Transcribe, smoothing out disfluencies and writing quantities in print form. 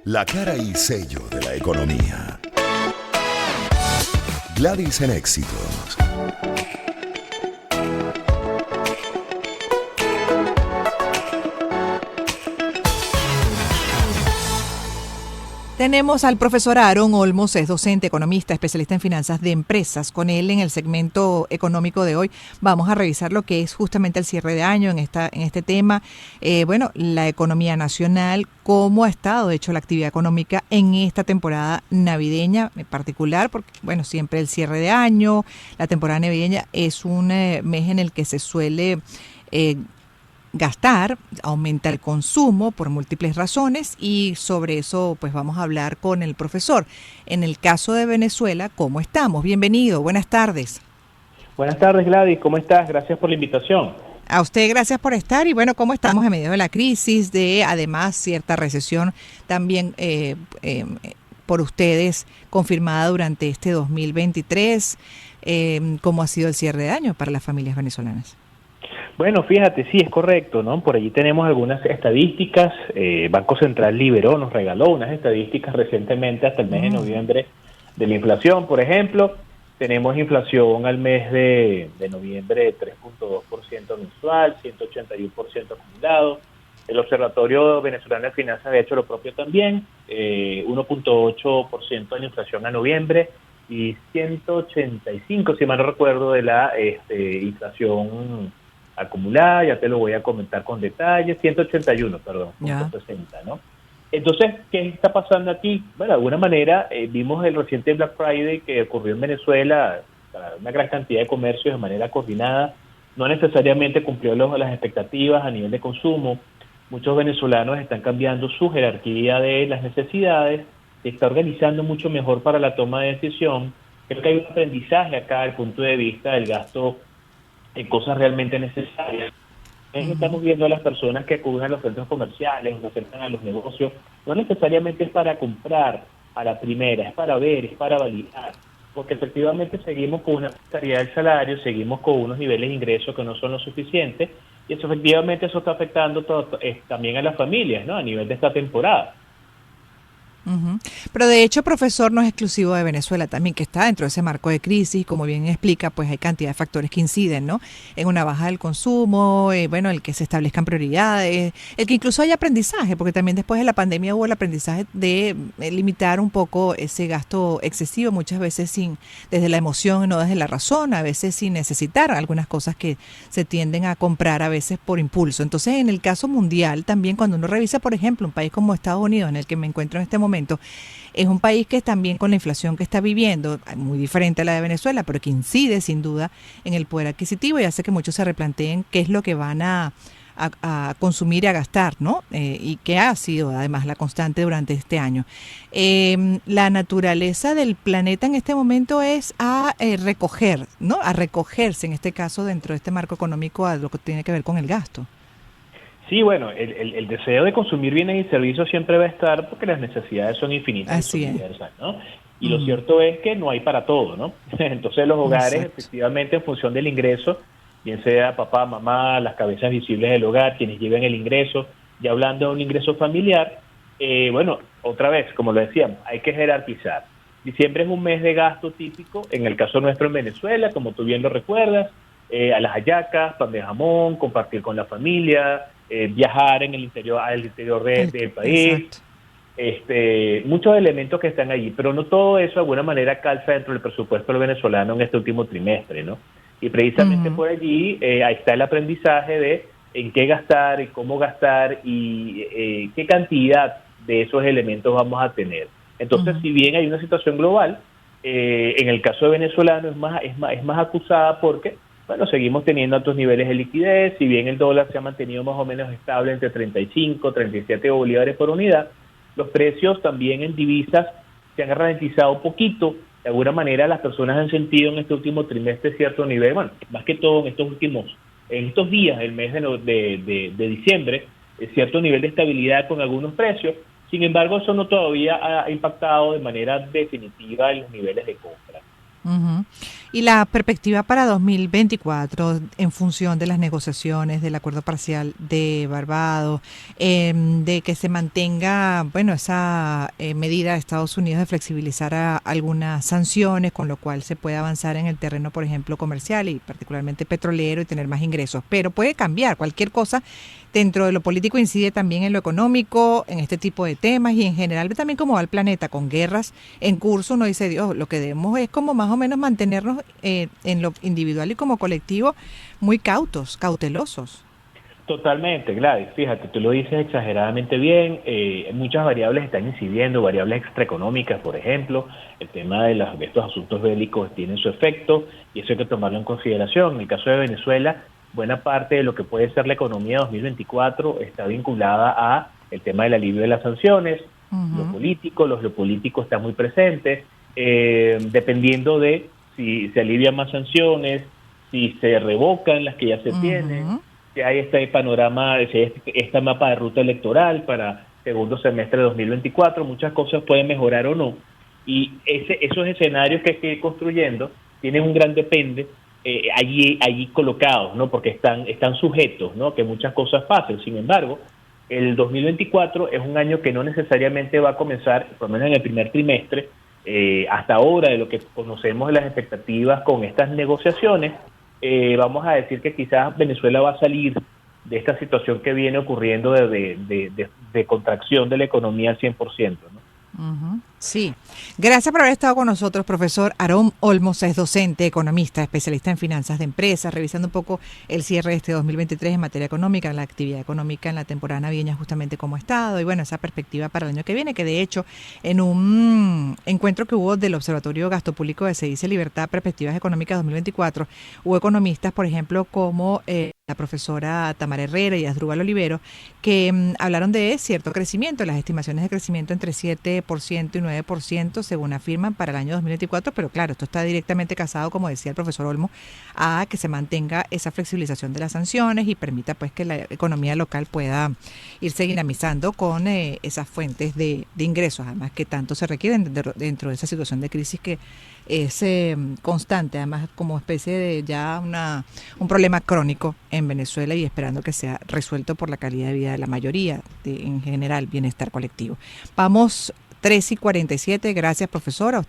La cara y sello de la economía. Gladys en Éxitos. Tenemos al profesor Aaron Olmos, es docente, economista, especialista en finanzas de empresas. Con él en el segmento económico de hoy vamos a revisar lo que es justamente el cierre de año en este tema. La economía nacional, cómo ha estado, de hecho, la actividad económica en esta temporada navideña en particular, porque, siempre el cierre de año, la temporada navideña es un mes en el que se suele gastar, aumenta el consumo por múltiples razones y sobre eso pues vamos a hablar con el profesor. En el caso de Venezuela, ¿cómo estamos? Bienvenido, buenas tardes. Buenas tardes, Gladys, ¿cómo estás? Gracias por la invitación. A usted gracias por estar y ¿cómo estamos en medio de la crisis, de además cierta recesión también por ustedes confirmada durante este 2023? ¿Cómo ha sido el cierre de año para las familias venezolanas? Bueno, fíjate, sí, es correcto, ¿no? Por allí tenemos algunas estadísticas. Banco Central nos regaló unas estadísticas recientemente hasta el mes de noviembre de la inflación, por ejemplo. Tenemos inflación al mes de noviembre de 3.2% mensual, 181% acumulado. El Observatorio Venezolano de Finanzas ha hecho lo propio también, 1.8% de la inflación a noviembre y 185, si mal no recuerdo, de la inflación acumulada, ya te lo voy a comentar con detalle, 181, perdón, 160, ¿no? Entonces, ¿qué está pasando aquí? Bueno, de alguna manera vimos el reciente Black Friday que ocurrió en Venezuela para una gran cantidad de comercios de manera coordinada, no necesariamente cumplió las expectativas a nivel de consumo. Muchos venezolanos están cambiando su jerarquía de las necesidades, se está organizando mucho mejor para la toma de decisión. Creo que hay un aprendizaje acá desde el punto de vista del gasto en cosas realmente necesarias. Estamos viendo a las personas que acuden a los centros comerciales, que acercan a los negocios, no necesariamente es para comprar a la primera, es para ver, es para validar, porque efectivamente seguimos con una precariedad del salario, seguimos con unos niveles de ingresos que no son lo suficientes, y eso efectivamente está afectando también a las familias, ¿no? A nivel de esta temporada. Pero de hecho, profesor, no es exclusivo de Venezuela también, que está dentro de ese marco de crisis, como bien explica, pues hay cantidad de factores que inciden, ¿no? En una baja del consumo, el que se establezcan prioridades, el que incluso haya aprendizaje, porque también después de la pandemia hubo el aprendizaje de limitar un poco ese gasto excesivo, muchas veces desde la emoción, no desde la razón, a veces sin necesitar algunas cosas que se tienden a comprar a veces por impulso. Entonces, en el caso mundial, también cuando uno revisa, por ejemplo, un país como Estados Unidos, en el que me encuentro en este momento, es un país que también con la inflación que está viviendo, muy diferente a la de Venezuela, pero que incide sin duda en el poder adquisitivo y hace que muchos se replanteen qué es lo que van a consumir y a gastar, ¿no? Y que ha sido además la constante durante este año. La naturaleza del planeta en este momento es a recoger, ¿no? A recogerse en este caso dentro de este marco económico a lo que tiene que ver con el gasto. Sí, bueno, el deseo de consumir bienes y servicios siempre va a estar porque las necesidades son infinitas y son diversas, ¿no? Y lo cierto es que no hay para todo, ¿no? Entonces los hogares, efectivamente, en función del ingreso, bien sea papá, mamá, las cabezas visibles del hogar, quienes lleven el ingreso, ya hablando de un ingreso familiar, otra vez, como lo decíamos, hay que jerarquizar. Diciembre es un mes de gasto típico, en el caso nuestro en Venezuela, como tú bien lo recuerdas, a las hallacas, pan de jamón, compartir con la familia, viajar al interior del país, muchos elementos que están allí, pero no todo eso de alguna manera calza dentro del presupuesto del venezolano en este último trimestre, ¿no? Y precisamente por allí ahí está el aprendizaje de en qué gastar, y cómo gastar y qué cantidad de esos elementos vamos a tener. Entonces, si bien hay una situación global, en el caso de venezolano es más acusada porque seguimos teniendo altos niveles de liquidez, si bien el dólar se ha mantenido más o menos estable entre 35, 37 bolívares por unidad, los precios también en divisas se han ralentizado un poquito. De alguna manera las personas han sentido en este último trimestre cierto nivel, más que todo en estos días, el mes de diciembre, cierto nivel de estabilidad con algunos precios. Sin embargo, eso no todavía ha impactado de manera definitiva en los niveles de compra. Ujú. Y la perspectiva para 2024 en función de las negociaciones del acuerdo parcial de Barbados, de que se mantenga, bueno, esa medida de Estados Unidos de flexibilizar algunas sanciones, con lo cual se puede avanzar en el terreno, por ejemplo, comercial y particularmente petrolero y tener más ingresos. Pero puede cambiar cualquier cosa dentro de lo político, incide también en lo económico, en este tipo de temas y en general también cómo va el planeta con guerras en curso. Uno dice, Dios, lo que debemos es como más o menos mantenernos en lo individual y como colectivo muy cautelosos. Totalmente, Gladys. Fíjate, tú lo dices exageradamente bien. Muchas variables están incidiendo, variables extraeconómicas, por ejemplo. El tema de estos asuntos bélicos tiene su efecto y eso hay que tomarlo en consideración. En el caso de Venezuela, buena parte de lo que puede ser la economía 2024 está vinculada a el tema del alivio de las sanciones. Uh-huh. Los geopolíticos están muy presentes, dependiendo de si se alivian más sanciones, si se revocan las que ya se tienen, si hay este panorama, si hay esta mapa de ruta electoral para segundo semestre de 2024, muchas cosas pueden mejorar o no. Y esos escenarios que hay que ir construyendo tienen un gran depende allí colocados, ¿no? Porque están sujetos, ¿no? Que muchas cosas pasen. Sin embargo, el 2024 es un año que no necesariamente va a comenzar, por lo menos en el primer trimestre, hasta ahora de lo que conocemos de las expectativas con estas negociaciones, vamos a decir que quizás Venezuela va a salir de esta situación que viene ocurriendo de contracción de la economía al 100%, ¿no? Uh-huh. Sí, gracias por haber estado con nosotros, profesor Aarón Olmos. Es docente, economista, especialista en finanzas de empresas, revisando un poco el cierre de este 2023 en materia económica, la actividad económica en la temporada navideña, justamente cómo ha estado, y bueno, esa perspectiva para el año que viene, que de hecho en un encuentro que hubo del Observatorio Gasto Público de CEDICE Libertad, Perspectivas Económicas 2024, hubo economistas, por ejemplo, como la profesora Tamara Herrera y Asdrúbal Olivero, que hablaron de cierto crecimiento, las estimaciones de crecimiento entre 7% y 9%, según afirman, para el año 2024, pero claro, esto está directamente casado, como decía el profesor Olmo, a que se mantenga esa flexibilización de las sanciones y permita pues que la economía local pueda irse dinamizando con esas fuentes de ingresos, además que tanto se requieren dentro de esa situación de crisis que es constante, además como especie de ya un problema crónico en Venezuela y esperando que sea resuelto por la calidad de vida de la mayoría, en general, bienestar colectivo. Vamos 3:47, gracias profesora.